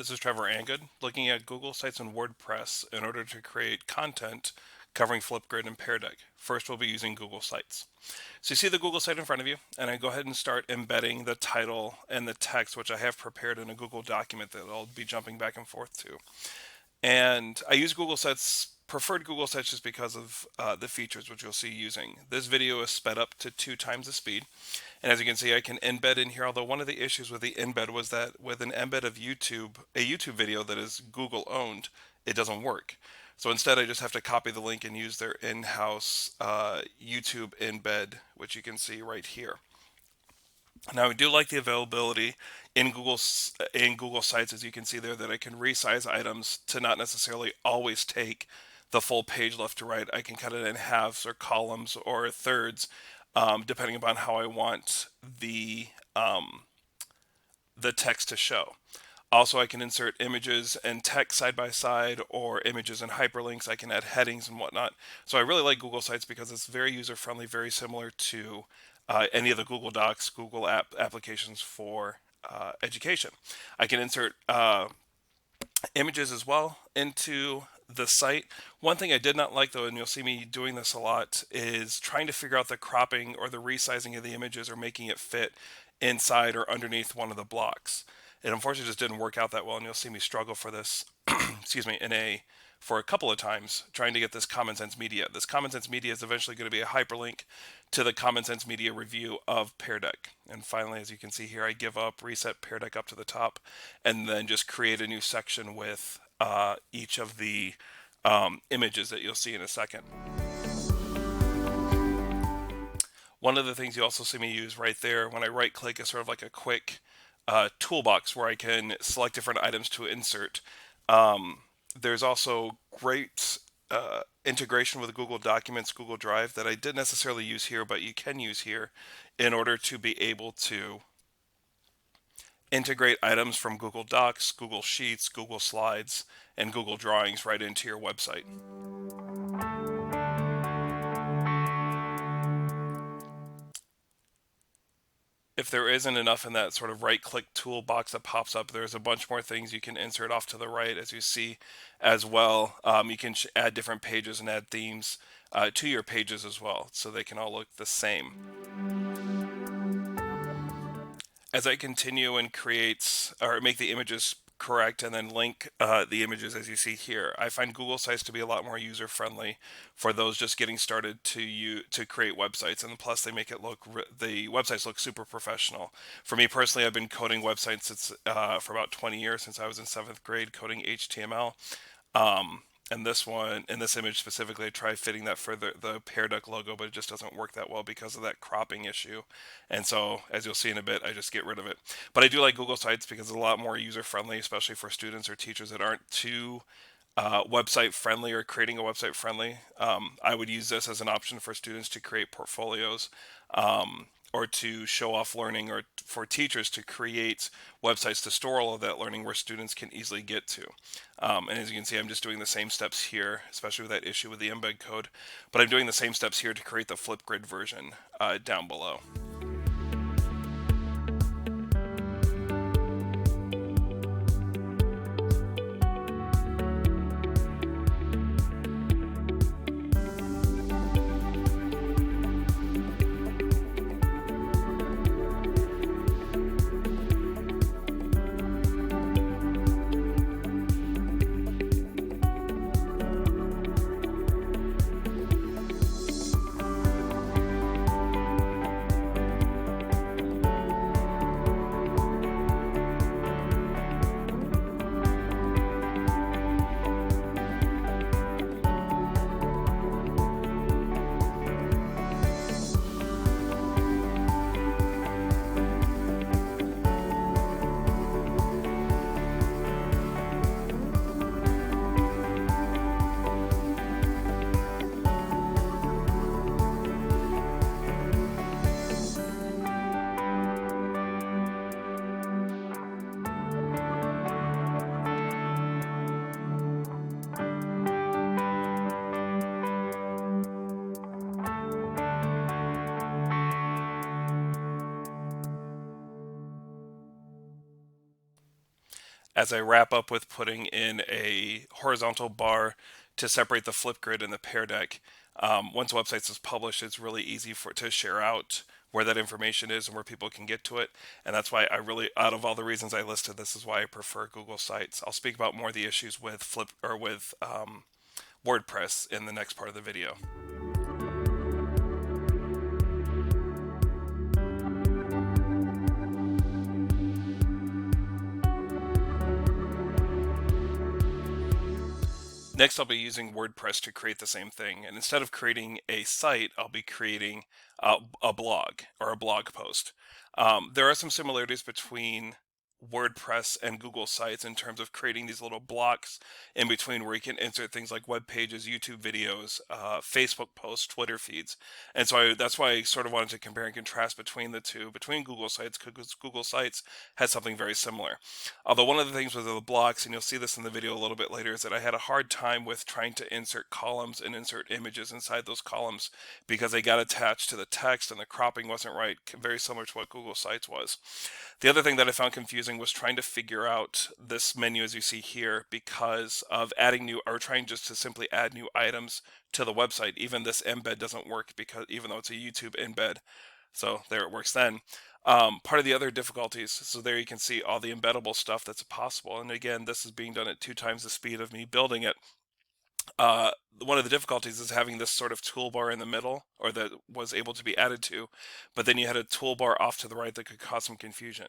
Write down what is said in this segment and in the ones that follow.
This is Trevor Angood looking at Google Sites and WordPress in order to create content covering Flipgrid and Pear Deck. First, we'll be using Google Sites. So you see the Google site in front of you, and I go ahead and start embedding the title and the text, which I have prepared in a Google document that I'll be jumping back and forth to. And I use Google Sites, preferred Google Sites just because of the features which you'll see using. This video is sped up to 2 times the speed. And as you can see, I can embed in here, although one of the issues with the embed was that with an embed of YouTube, a YouTube video that is Google owned, it doesn't work. So instead, I just have to copy the link and use their in-house YouTube embed, which you can see right here. Now, I do like the availability in Google Sites, as you can see there, that I can resize items to not necessarily always take the full page left to right. I can cut it in halves or columns or thirds, depending upon how I want the text to show. Also, I can insert images and text side by side, or images and hyperlinks. I can add headings and whatnot. So I really like Google Sites because it's very user-friendly, very similar to any of the Google Docs, Google applications for education. I can insert images as well into the site. One thing I did not like, though, and you'll see me doing this a lot, is trying to figure out the cropping or the resizing of the images or making it fit inside or underneath one of the blocks. It unfortunately just didn't work out that well, and you'll see me struggle for this, excuse me, for a couple of times trying to get this Common Sense Media. This Common Sense Media is eventually going to be a hyperlink to the Common Sense Media review of Pear Deck. And finally, as you can see here, I give up, reset Pear Deck up to the top, and then just create a new section with each of the images that you'll see in a second. One of the things you also see me use right there when I right click is sort of like a quick toolbox where I can select different items to insert. There's also great integration with Google Documents, Google Drive that I didn't necessarily use here, but you can use here in order to be able to integrate items from Google Docs, Google Sheets, Google Slides, and Google Drawings right into your website. If there isn't enough in that sort of right-click toolbox that pops up, there's a bunch more things you can insert off to the right, as you see as well. You can add different pages and add themes to your pages as well, so they can all look the same. As I continue and create or make the images correct and then link the images as you see here, I find Google Sites to be a lot more user-friendly for those just getting started to create websites, and plus they make it the websites look super professional. For me personally, I've been coding websites for about 20 years, since I was in 7th grade, coding HTML. And in this image specifically, I tried fitting that for the Pear Deck logo, but it just doesn't work that well because of that cropping issue. And so, as you'll see in a bit, I just get rid of it. But I do like Google Sites because it's a lot more user-friendly, especially for students or teachers that aren't too website friendly or creating a website friendly. I would use this as an option for students to create portfolios, or to show off learning, or for teachers to create websites to store all of that learning where students can easily get to. And as you can see, I'm just doing the same steps here, especially with that issue with the embed code. But I'm doing the same steps here to create the Flipgrid version down below. as I wrap up with putting in a horizontal bar to separate the Flipgrid and the Pear Deck. Once a website is published, it's really easy for to share out where that information is and where people can get to it. And that's why I really, out of all the reasons I listed, this is why I prefer Google Sites. I'll speak about more of the issues with WordPress in the next part of the video. Next, I'll be using WordPress to create the same thing. And instead of creating a site, I'll be creating a blog or a blog post. There are some similarities between WordPress and Google Sites in terms of creating these little blocks in between where you can insert things like web pages, YouTube videos, Facebook posts, Twitter feeds. And so that's why I sort of wanted to compare and contrast between the two, between Google Sites, because Google Sites has something very similar. Although one of the things with the blocks, and you'll see this in the video a little bit later, is that I had a hard time with trying to insert columns and insert images inside those columns because they got attached to the text and the cropping wasn't right, very similar to what Google Sites was. The other thing that I found confusing was trying to figure out this menu as you see here because of adding new, or trying just to simply add new items to the website. Even this embed doesn't work because even though it's a YouTube embed. So there it works then. Part of the other difficulties, so there you can see all the embeddable stuff that's possible. And again, this is being done at 2 times the speed of me building it. One of the difficulties is having this sort of toolbar in the middle, or that was able to be added to, but then you had a toolbar off to the right that could cause some confusion.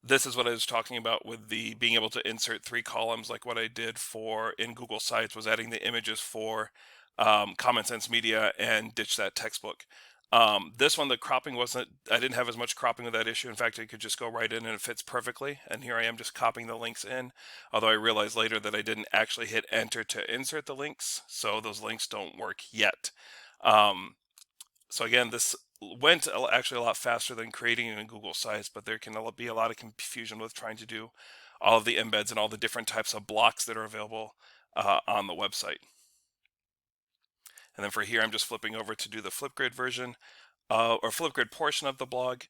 This is what I was talking about with the being able to insert 3 columns, like what I did for in Google Sites was adding the images for Common Sense Media and ditch that textbook. This one, the cropping wasn't, I didn't have as much cropping with that issue. In fact, I could just go right in and it fits perfectly. And here I am just copying the links in. Although I realized later that I didn't actually hit enter to insert the links. So those links don't work yet. So again, this went actually a lot faster than creating in Google Sites, but there can be a lot of confusion with trying to do all of the embeds and all the different types of blocks that are available on the website. And then for here, I'm just flipping over to do the Flipgrid version or Flipgrid portion of the blog,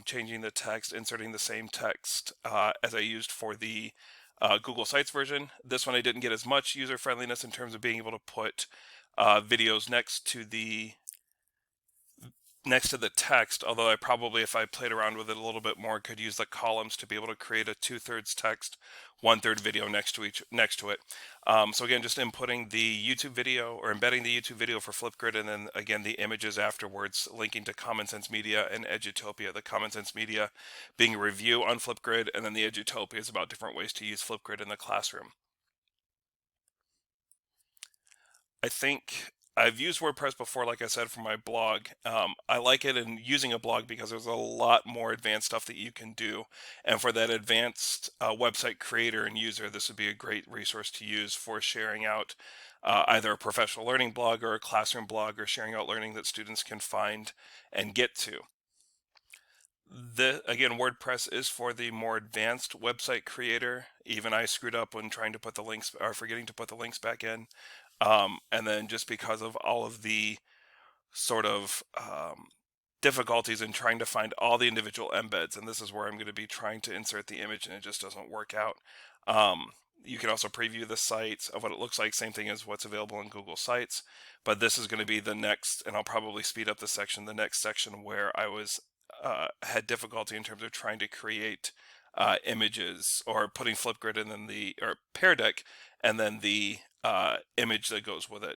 changing the text, inserting the same text as I used for the Google Sites version. This one I didn't get as much user friendliness in terms of being able to put videos next to the text, although I probably, if I played around with it a little bit more, could use the columns to be able to create a 2/3 text, 1/3 video next to it. So again, just inputting the YouTube video or embedding the YouTube video for Flipgrid, and then again the images afterwards, linking to Common Sense Media and Edutopia. The Common Sense Media being a review on Flipgrid, and then the Edutopia is about different ways to use Flipgrid in the classroom. I think I've used WordPress before, like I said, for my blog. I like it in using a blog because there's a lot more advanced stuff that you can do. And for that advanced website creator and user, this would be a great resource to use for sharing out either a professional learning blog or a classroom blog, or sharing out learning that students can find and get to. Again, WordPress is for the more advanced website creator. Even I screwed up when trying to put the links, or forgetting to put the links back in. And then just because of all of the sort of difficulties in trying to find all the individual embeds, and this is where I'm going to be trying to insert the image and it just doesn't work out. You can also preview the site of what it looks like, same thing as what's available in Google Sites, but this is going to be the next, and I'll probably speed up the next section where I had difficulty in terms of trying to create images, or putting Flipgrid and then or Pear Deck and then the image that goes with it.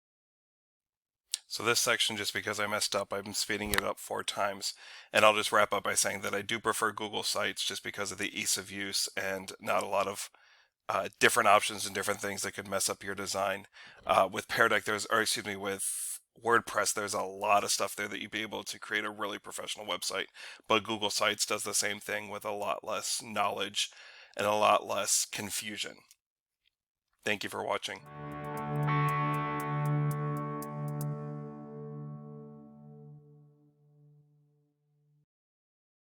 So this section, just because I messed up, I'm speeding it up 4 times. And I'll just wrap up by saying that I do prefer Google Sites just because of the ease of use and not a lot of different options and different things that could mess up your design. With Pear Deck, with WordPress, there's a lot of stuff there that you'd be able to create a really professional website. But Google Sites does the same thing with a lot less knowledge and a lot less confusion. Thank you for watching.